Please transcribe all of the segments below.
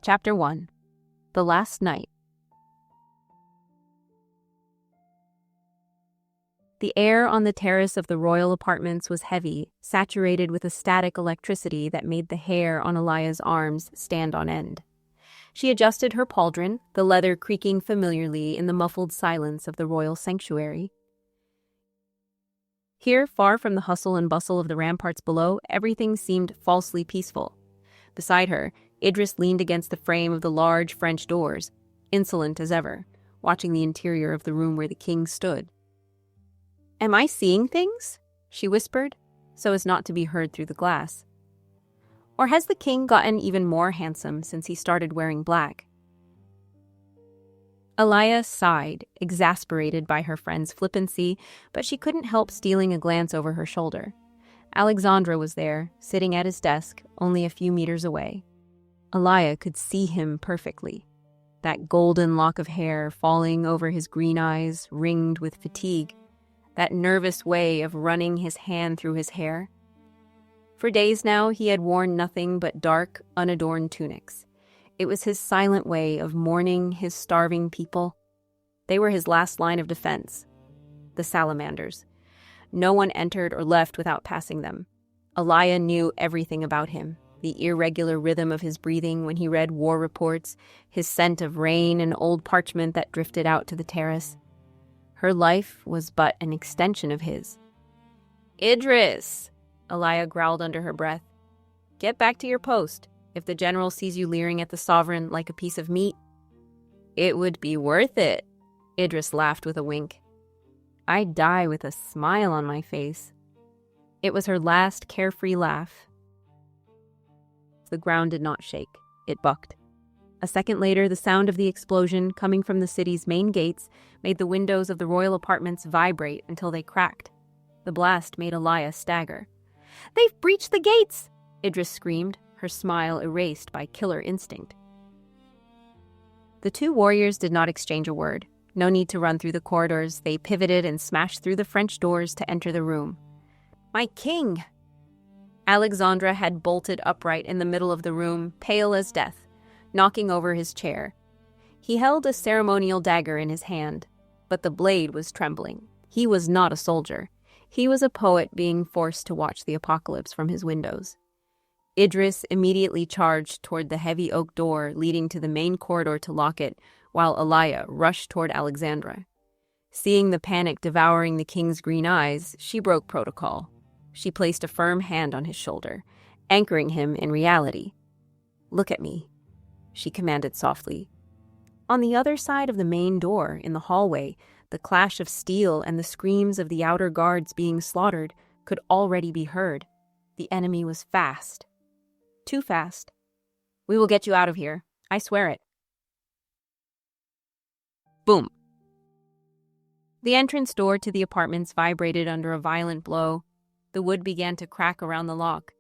Chapter 1. The Last Night. The air on the terrace of the royal apartments was heavy, saturated with a static electricity that made the hair on Elia's arms stand on end. She adjusted her pauldron, the leather creaking familiarly in the muffled silence of the royal sanctuary. Here, far from the hustle and bustle of the ramparts below, everything seemed falsely peaceful. Beside her, Idris leaned against the frame of the large French doors, insolent as ever, watching the interior of the room where the king stood. "Am I seeing things?" she whispered, so as not to be heard through the glass. "Or has the king gotten even more handsome since he started wearing black?" Elia sighed, exasperated by her friend's flippancy, but she couldn't help stealing a glance over her shoulder. Alexandra was there, sitting at his desk, only a few meters away. Elia could see him perfectly. That golden lock of hair falling over his green eyes, ringed with fatigue. That nervous way of running his hand through his hair. For days now, he had worn nothing but dark, unadorned tunics. It was his silent way of mourning his starving people. They were his last line of defense. The salamanders. No one entered or left without passing them. Elia knew everything about him. The irregular rhythm of his breathing when he read war reports, his scent of rain and old parchment that drifted out to the terrace. Her life was but an extension of his. "Idris!" Elia growled under her breath. "Get back to your post. If the general sees you leering at the sovereign like a piece of meat." "It would be worth it," Idris laughed with a wink. "I'd die with a smile on my face." It was her last carefree laugh. The ground did not shake. It bucked. A second later, the sound of the explosion coming from the city's main gates made the windows of the royal apartments vibrate until they cracked. The blast made Elia stagger. "They've breached the gates!" Idris screamed, her smile erased by killer instinct. The two warriors did not exchange a word. No need to run through the corridors. They pivoted and smashed through the French doors to enter the room. "My king!" Alexandra had bolted upright in the middle of the room, pale as death, knocking over his chair. He held a ceremonial dagger in his hand, but the blade was trembling. He was not a soldier. He was a poet being forced to watch the apocalypse from his windows. Idris immediately charged toward the heavy oak door leading to the main corridor to lock it, while Elia rushed toward Alexandra. Seeing the panic devouring the king's green eyes, she broke protocol. She placed a firm hand on his shoulder, anchoring him in reality. "Look at me," she commanded softly. On the other side of the main door, in the hallway, the clash of steel and the screams of the outer guards being slaughtered could already be heard. The enemy was fast. Too fast. "We will get you out of here. I swear it." Boom. The entrance door to the apartments vibrated under a violent blow. The wood began to crack around the lock.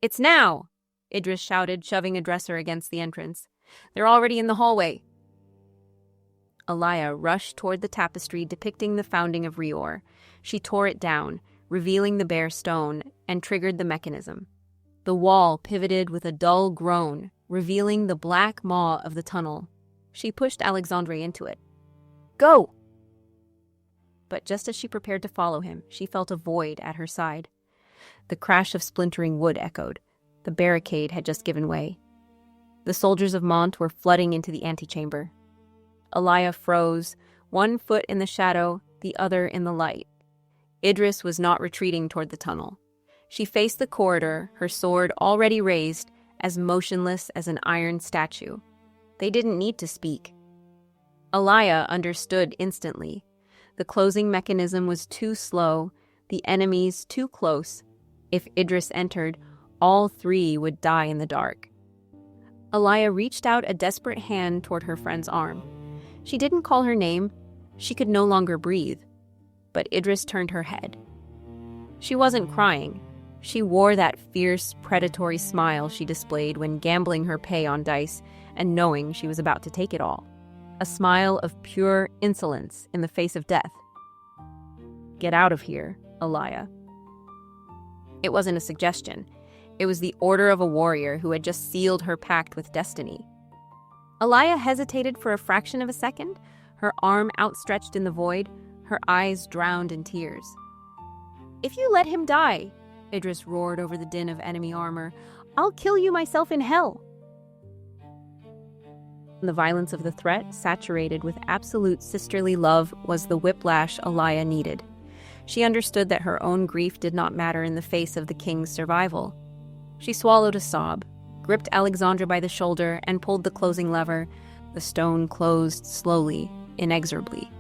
"It's now!" Idris shouted, shoving a dresser against the entrance. "They're already in the hallway." Elia rushed toward the tapestry depicting the founding of Rior. She tore it down, revealing the bare stone, and triggered the mechanism. The wall pivoted with a dull groan, revealing the black maw of the tunnel. She pushed Alexandre into it. "Go!" But just as she prepared to follow him, she felt a void at her side. The crash of splintering wood echoed. The barricade had just given way. The soldiers of Mont were flooding into the antechamber. Elia froze, one foot in the shadow, the other in the light. Idris was not retreating toward the tunnel. She faced the corridor, her sword already raised, as motionless as an iron statue. They didn't need to speak. Elia understood instantly. The closing mechanism was too slow, the enemies too close. If Idris entered, all three would die in the dark. Elia reached out a desperate hand toward her friend's arm. She didn't call her name. She could no longer breathe. But Idris turned her head. She wasn't crying. She wore that fierce, predatory smile she displayed when gambling her pay on dice and knowing she was about to take it all. A smile of pure insolence in the face of death. "Get out of here, Elia." It wasn't a suggestion. It was the order of a warrior who had just sealed her pact with destiny. Alaya hesitated for a fraction of a second, her arm outstretched in the void, her eyes drowned in tears. "If you let him die," Idris roared over the din of enemy armor, "I'll kill you myself in hell." The violence of the threat, saturated with absolute sisterly love, was the whiplash Alaya needed. She understood that her own grief did not matter in the face of the king's survival. She swallowed a sob, gripped Alexandra by the shoulder, and pulled the closing lever. The stone closed slowly, inexorably.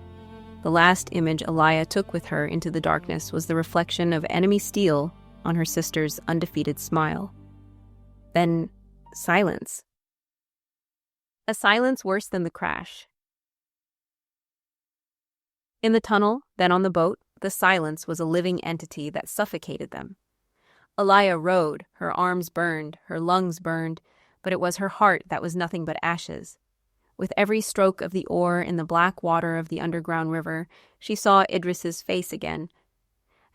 The last image Alaya took with her into the darkness was the reflection of enemy steel on her sister's undefeated smile. Then, silence. A silence worse than the crash. In the tunnel, then on the boat, the silence was a living entity that suffocated them. Alaya rowed, her arms burned, her lungs burned, but it was her heart that was nothing but ashes. With every stroke of the oar in the black water of the underground river, she saw Idris's face again.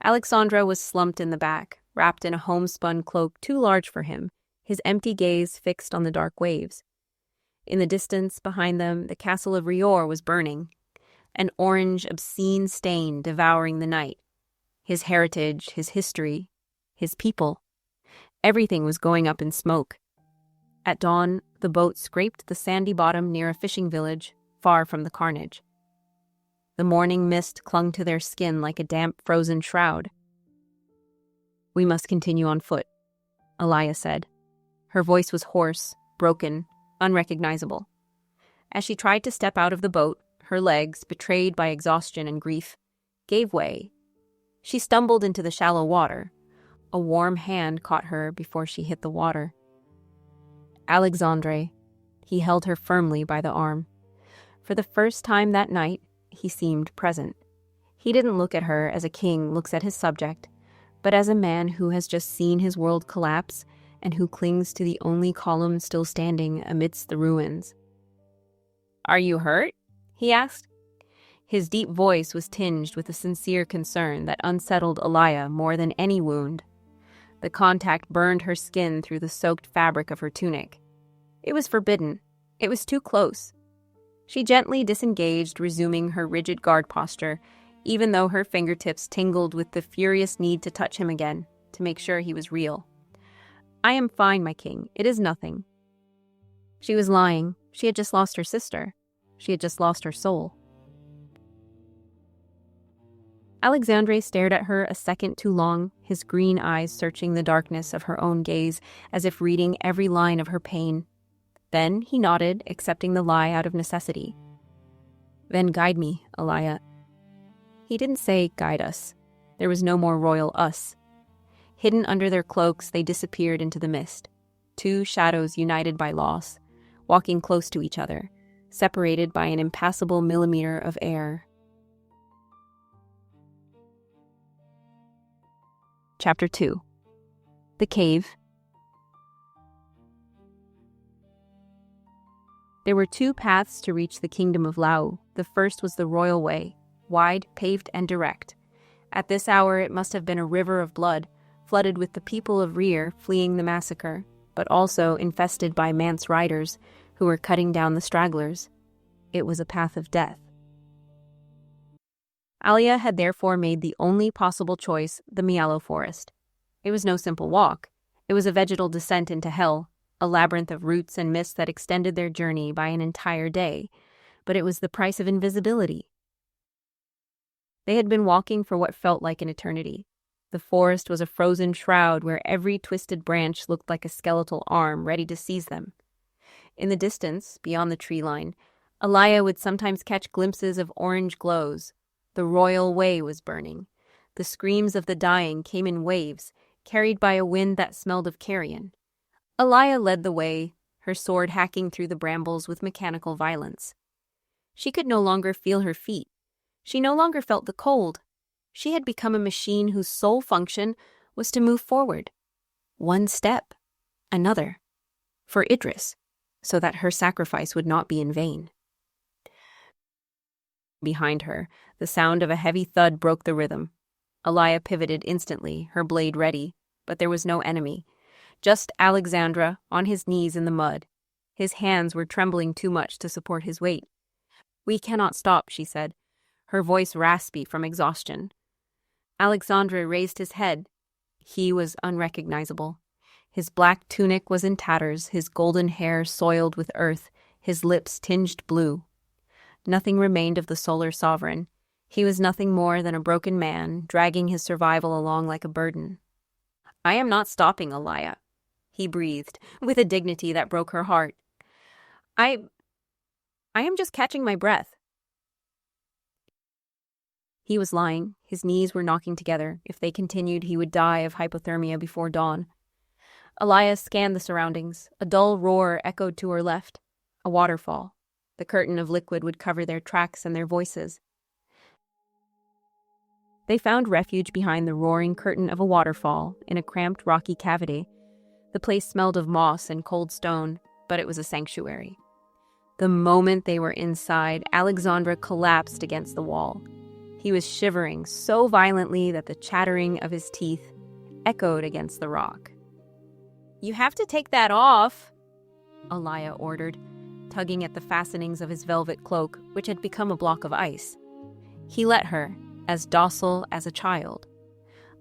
Alexandra was slumped in the back, wrapped in a homespun cloak too large for him, his empty gaze fixed on the dark waves. In the distance, behind them, the castle of Rior was burning, an orange, obscene stain devouring the night. His heritage, his history, his people. Everything was going up in smoke. At dawn, the boat scraped the sandy bottom near a fishing village, far from the carnage. The morning mist clung to their skin like a damp, frozen shroud. "We must continue on foot," Alaya said. Her voice was hoarse, broken, unrecognizable. As she tried to step out of the boat, her legs, betrayed by exhaustion and grief, gave way. She stumbled into the shallow water. A warm hand caught her before she hit the water. Alexandre. He held her firmly by the arm. For the first time that night, he seemed present. He didn't look at her as a king looks at his subject, but as a man who has just seen his world collapse and who clings to the only column still standing amidst the ruins. "Are you hurt?" he asked. His deep voice was tinged with a sincere concern that unsettled Alaya more than any wound. The contact burned her skin through the soaked fabric of her tunic. It was forbidden. It was too close. She gently disengaged, resuming her rigid guard posture, even though her fingertips tingled with the furious need to touch him again, to make sure he was real. "I am fine, my king. It is nothing." She was lying. She had just lost her sister. She had just lost her soul. Alexandre stared at her a second too long, his green eyes searching the darkness of her own gaze, as if reading every line of her pain. Then he nodded, accepting the lie out of necessity. "Then guide me, Alaya." He didn't say, "Guide us." There was no more royal us. Hidden under their cloaks, they disappeared into the mist. Two shadows united by loss, walking close to each other, separated by an impassable millimeter of air. Chapter 2. The Cave. There were two paths to reach the kingdom of Lau. The first was the royal way, wide, paved, and direct. At this hour it must have been a river of blood, flooded with the people of Rior fleeing the massacre, but also infested by Mance riders who were cutting down the stragglers. It was a path of death. Alia had therefore made the only possible choice, the Mialo forest. It was no simple walk. It was a vegetal descent into hell, a labyrinth of roots and mists that extended their journey by an entire day, but it was the price of invisibility. They had been walking for what felt like an eternity. The forest was a frozen shroud where every twisted branch looked like a skeletal arm ready to seize them. In the distance, beyond the tree line, Alaya would sometimes catch glimpses of orange glows. The royal way was burning. The screams of the dying came in waves, carried by a wind that smelled of carrion. Alaya led the way, her sword hacking through the brambles with mechanical violence. She could no longer feel her feet. She no longer felt the cold. She had become a machine whose sole function was to move forward. One step, another, for Idris, so that her sacrifice would not be in vain. Behind her, the sound of a heavy thud broke the rhythm. Alaya pivoted instantly, her blade ready, but there was no enemy. Just Alexandra, on his knees in the mud. His hands were trembling too much to support his weight. "We cannot stop," she said, her voice raspy from exhaustion. Alexandra raised his head. He was unrecognizable. His black tunic was in tatters, his golden hair soiled with earth, his lips tinged blue. Nothing remained of the solar sovereign. He was nothing more than a broken man, dragging his survival along like a burden. "I am not stopping, Elia," he breathed, with a dignity that broke her heart. I am just catching my breath." He was lying. His knees were knocking together. If they continued, he would die of hypothermia before dawn. Elia scanned the surroundings. A dull roar echoed to her left. A waterfall. The curtain of liquid would cover their tracks and their voices. They found refuge behind the roaring curtain of a waterfall in a cramped rocky cavity. The place smelled of moss and cold stone, but it was a sanctuary. The moment they were inside, Alexandra collapsed against the wall. He was shivering so violently that the chattering of his teeth echoed against the rock. "You have to take that off," Elia ordered, tugging at the fastenings of his velvet cloak, which had become a block of ice. He let her, as docile as a child.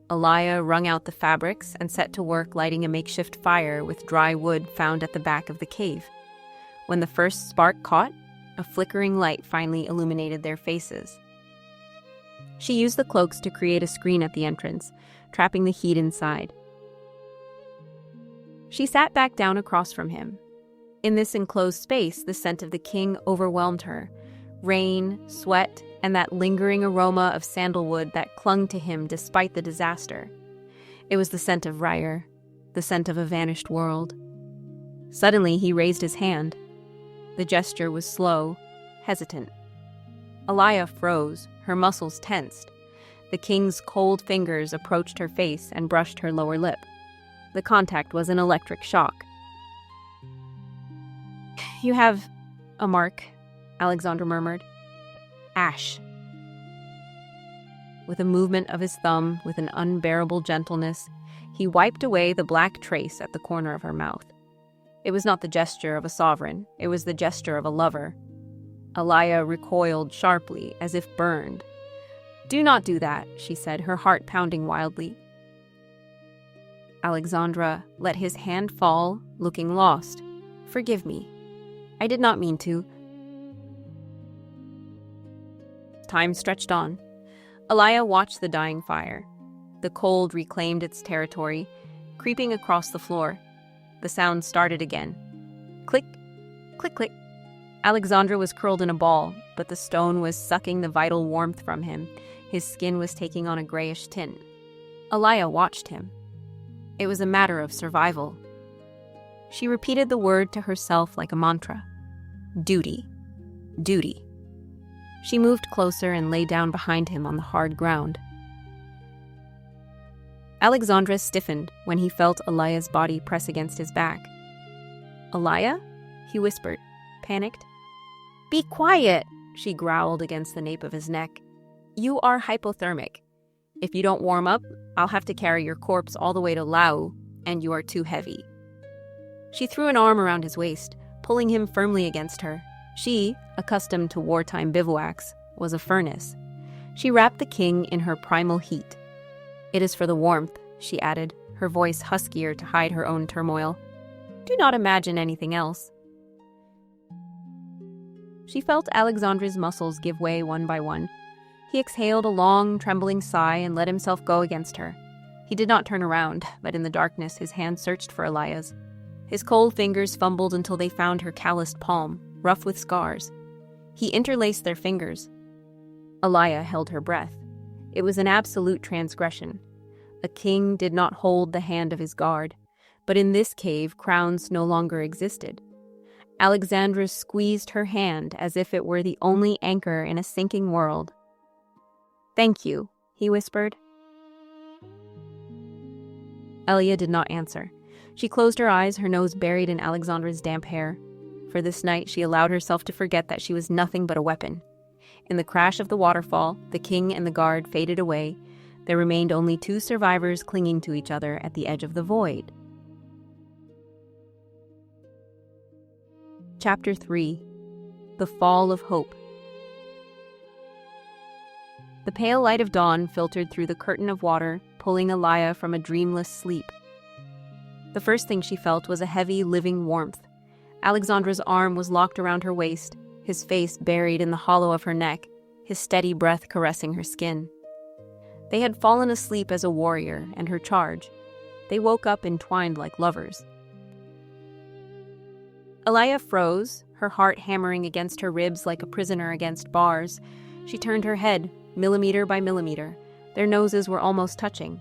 Elia wrung out the fabrics and set to work lighting a makeshift fire with dry wood found at the back of the cave. When the first spark caught, a flickering light finally illuminated their faces. She used the cloaks to create a screen at the entrance, trapping the heat inside. She sat back down across from him. In this enclosed space, the scent of the king overwhelmed her. Rain, sweat, and that lingering aroma of sandalwood that clung to him despite the disaster. It was the scent of Ryer, the scent of a vanished world. Suddenly, he raised his hand. The gesture was slow, hesitant. Elia froze, her muscles tensed. The king's cold fingers approached her face and brushed her lower lip. The contact was an electric shock. "You have a mark," Alexandra murmured. "Ash." With a movement of his thumb, with an unbearable gentleness, he wiped away the black trace at the corner of her mouth. It was not the gesture of a sovereign, it was the gesture of a lover. Elia recoiled sharply, as if burned. "Do not do that," she said, her heart pounding wildly. Alexandra let his hand fall, looking lost. "Forgive me. I did not mean to." Time stretched on. Elia watched the dying fire. The cold reclaimed its territory, creeping across the floor. The sound started again. Click, click, click. Alexandra was curled in a ball, but the stone was sucking the vital warmth from him. His skin was taking on a grayish tint. Elia watched him. It was a matter of survival. She repeated the word to herself like a mantra. Duty. Duty. She moved closer and lay down behind him on the hard ground. Alexandra stiffened when he felt Elia's body press against his back. "Elia?" he whispered, panicked. "Be quiet," she growled against the nape of his neck. "You are hypothermic. If you don't warm up, I'll have to carry your corpse all the way to Lau, and you are too heavy." She threw an arm around his waist, pulling him firmly against her. She, accustomed to wartime bivouacs, was a furnace. She wrapped the king in her primal heat. "It is for the warmth," she added, her voice huskier to hide her own turmoil. "Do not imagine anything else." She felt Alexandra's muscles give way one by one. He exhaled a long, trembling sigh and let himself go against her. He did not turn around, but in the darkness his hand searched for Elia's. His cold fingers fumbled until they found her calloused palm, rough with scars. He interlaced their fingers. Elia held her breath. It was an absolute transgression. A king did not hold the hand of his guard, but in this cave crowns no longer existed. Alexandra squeezed her hand as if it were the only anchor in a sinking world. "Thank you," he whispered. Elia did not answer. She closed her eyes, her nose buried in Alexandra's damp hair. For this night, she allowed herself to forget that she was nothing but a weapon. In the crash of the waterfall, the king and the guard faded away. There remained only two survivors clinging to each other at the edge of the void. Chapter 3. The Fall of Hope. The pale light of dawn filtered through the curtain of water, pulling Alaya from a dreamless sleep. The first thing she felt was a heavy, living warmth. Alexandra's arm was locked around her waist, his face buried in the hollow of her neck, his steady breath caressing her skin. They had fallen asleep as a warrior and her charge. They woke up entwined like lovers. Alaya froze, her heart hammering against her ribs like a prisoner against bars. She turned her head, millimeter by millimeter. Their noses were almost touching.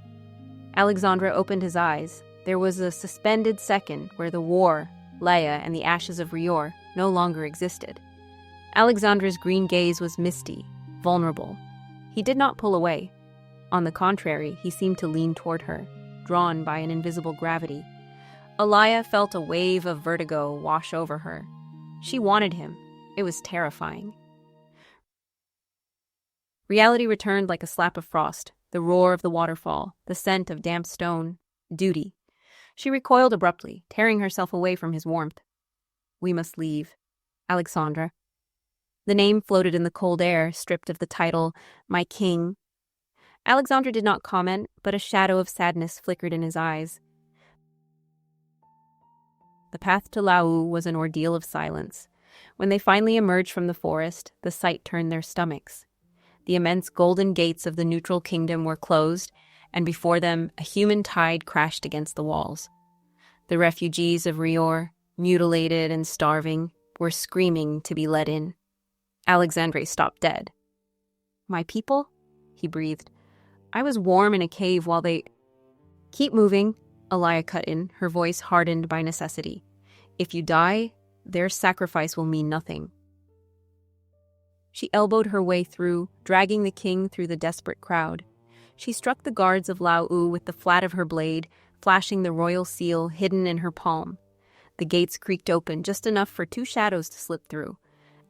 Alexandra opened his eyes. There was a suspended second where the war, Leia, and the ashes of Rior no longer existed. Alexandra's green gaze was misty, vulnerable. He did not pull away. On the contrary, he seemed to lean toward her, drawn by an invisible gravity. Alaya felt a wave of vertigo wash over her. She wanted him. It was terrifying. Reality returned like a slap of frost, the roar of the waterfall, the scent of damp stone, duty. She recoiled abruptly, tearing herself away from his warmth. "We must leave. Alexandra." The name floated in the cold air, stripped of the title, "My King." Alexandra did not comment, but a shadow of sadness flickered in his eyes. The path to Lau was an ordeal of silence. When they finally emerged from the forest, the sight turned their stomachs. The immense golden gates of the neutral kingdom were closed, and before them a human tide crashed against the walls. The refugees of Rior, mutilated and starving, were screaming to be let in. Alexandre stopped dead. "My people?" he breathed. "I was warm in a cave while they—" "Keep moving," Alaya cut in, her voice hardened by necessity. "If you die, their sacrifice will mean nothing." She elbowed her way through, dragging the king through the desperate crowd. She struck the guards of Lau with the flat of her blade, flashing the royal seal hidden in her palm. The gates creaked open, just enough for two shadows to slip through.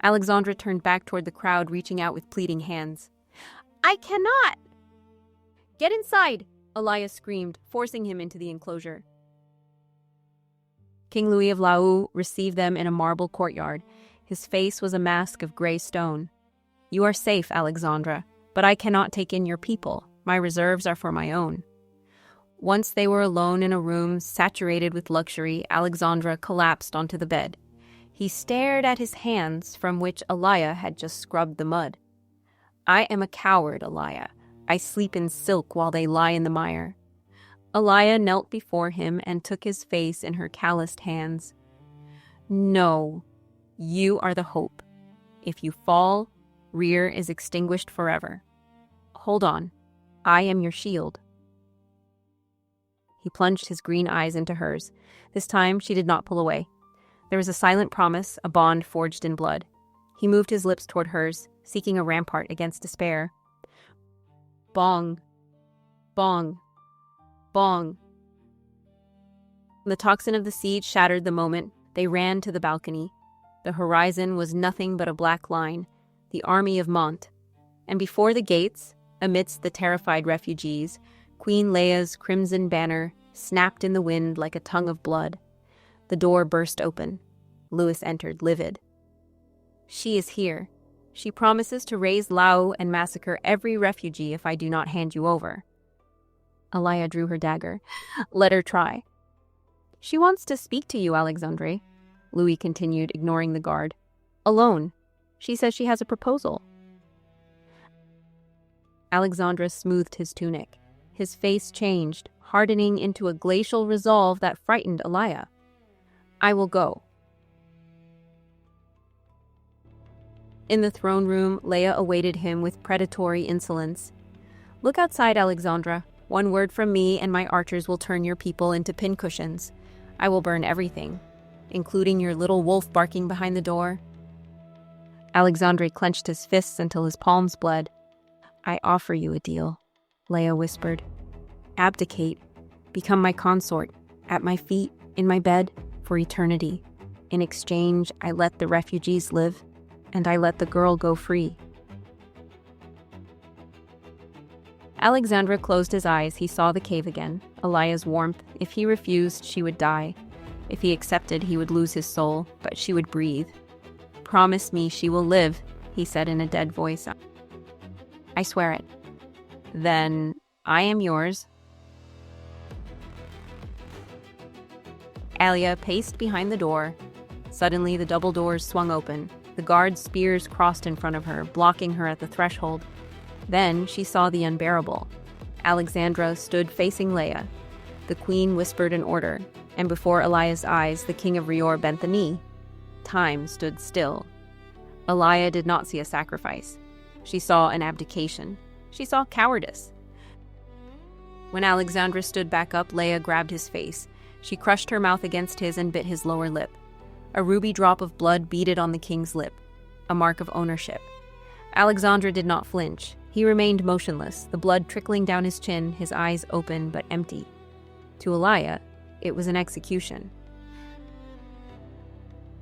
Alexandra turned back toward the crowd, reaching out with pleading hands. "I cannot!" "Get inside!" Alaya screamed, forcing him into the enclosure. King Louis of Lau received them in a marble courtyard. His face was a mask of gray stone. "You are safe, Alexandra, but I cannot take in your people. My reserves are for my own." Once they were alone in a room saturated with luxury, Alexandra collapsed onto the bed. He stared at his hands, from which Alaya had just scrubbed the mud. "I am a coward, Alaya. I sleep in silk while they lie in the mire." Alaya knelt before him and took his face in her calloused hands. "No, you are the hope. If you fall, Rear is extinguished forever. Hold on. I am your shield." He plunged his green eyes into hers. This time she did not pull away. There was a silent promise, a bond forged in blood. He moved his lips toward hers, seeking a rampart against despair. Bong. Bong. Bong. The tocsin of the siege shattered the moment. They ran to the balcony. The horizon was nothing but a black line, the army of Mont. And before the gates, amidst the terrified refugees, Queen Leia's crimson banner snapped in the wind like a tongue of blood. The door burst open. Louis entered, livid. "She is here. She promises to raise Lau and massacre every refugee if I do not hand you over." Alaya drew her dagger. "Let her try." "She wants to speak to you, Alexandre," Louis continued, ignoring the guard. "Alone. She says she has a proposal." Alexandra smoothed his tunic. His face changed, hardening into a glacial resolve that frightened Alaya. "I will go." In the throne room, Leia awaited him with predatory insolence. "Look outside, Alexandra. One word from me and my archers will turn your people into pincushions. I will burn everything, including your little wolf barking behind the door." Alexandre clenched his fists until his palms bled. "I offer you a deal," Leia whispered. "Abdicate. Become my consort, at my feet, in my bed, for eternity. In exchange, I let the refugees live, and I let the girl go free." Alexandra closed his eyes. He saw the cave again, Alaya's warmth. If he refused, she would die. If he accepted, he would lose his soul, but she would breathe. "Promise me she will live," he said in a dead voice. "I swear it." "Then I am yours." Alia paced behind the door. Suddenly, the double doors swung open. The guards' spears crossed in front of her, blocking her at the threshold. Then she saw the unbearable. Alexandra stood facing Leia. The queen whispered an order, and before Elia's eyes, the king of Rior bent the knee. Time stood still. Elia did not see a sacrifice. She saw an abdication. She saw cowardice. When Alexandra stood back up, Leia grabbed his face. She crushed her mouth against his and bit his lower lip. A ruby drop of blood beaded on the king's lip, a mark of ownership. Alexandra did not flinch. He remained motionless, the blood trickling down his chin, his eyes open but empty. To Elia, it was an execution.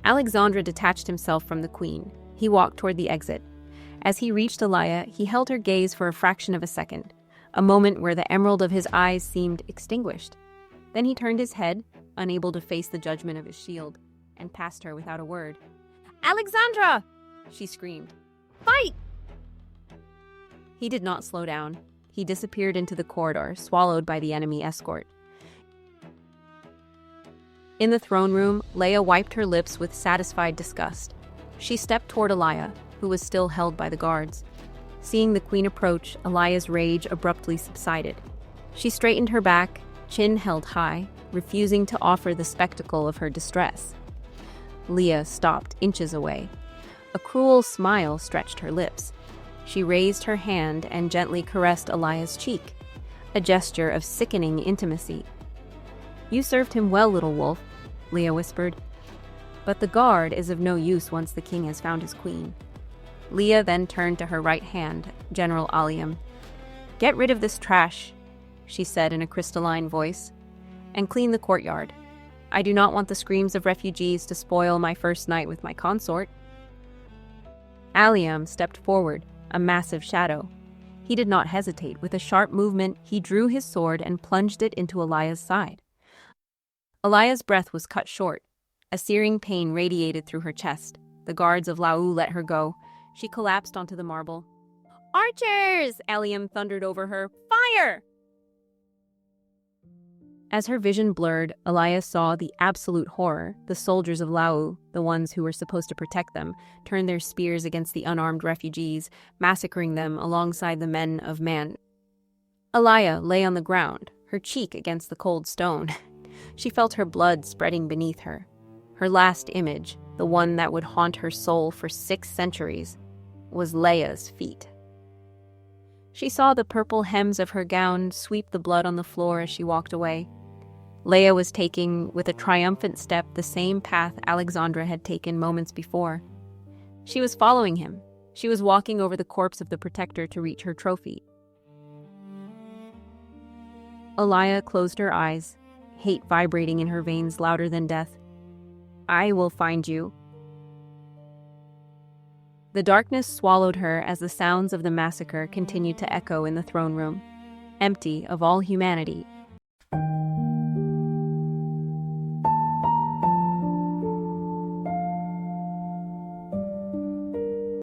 Alexandra detached himself from the queen. He walked toward the exit. As he reached Elia, he held her gaze for a fraction of a second, a moment where the emerald of his eyes seemed extinguished. Then he turned his head, unable to face the judgment of his shield, and passed her without a word. "Alexandra!" she screamed. "Fight!" He did not slow down. He disappeared into the corridor, swallowed by the enemy escort. In the throne room, Leia wiped her lips with satisfied disgust. She stepped toward Elia, who was still held by the guards. Seeing the queen approach, Elia's rage abruptly subsided. She straightened her back, chin held high, refusing to offer the spectacle of her distress. Leia stopped inches away. A cruel smile stretched her lips. She raised her hand and gently caressed Elia's cheek, a gesture of sickening intimacy. "You served him well, little wolf," Leia whispered. "But the guard is of no use once the king has found his queen." Leia then turned to her right hand, General Aliam. "Get rid of this trash," she said in a crystalline voice, "and clean the courtyard. I do not want the screams of refugees to spoil my first night with my consort." Aliam stepped forward, a massive shadow. He did not hesitate. With a sharp movement, he drew his sword and plunged it into Elia's side. Elia's breath was cut short. A searing pain radiated through her chest. The guards of Lau let her go. She collapsed onto the marble. "Archers!" Aliam thundered over her. "Fire!" As her vision blurred, Elia saw the absolute horror. The soldiers of Lau, the ones who were supposed to protect them, turned their spears against the unarmed refugees, massacring them alongside the men of Man. Elia lay on the ground, her cheek against the cold stone. She felt her blood spreading beneath her. Her last image, the one that would haunt her soul for 6 centuries, was Leia's feet. She saw the purple hems of her gown sweep the blood on the floor as she walked away. Leia was taking, with a triumphant step, the same path Alexandra had taken moments before. She was following him. She was walking over the corpse of the protector to reach her trophy. Elia closed her eyes, hate vibrating in her veins louder than death. "I will find you." The darkness swallowed her as the sounds of the massacre continued to echo in the throne room. Empty of all humanity,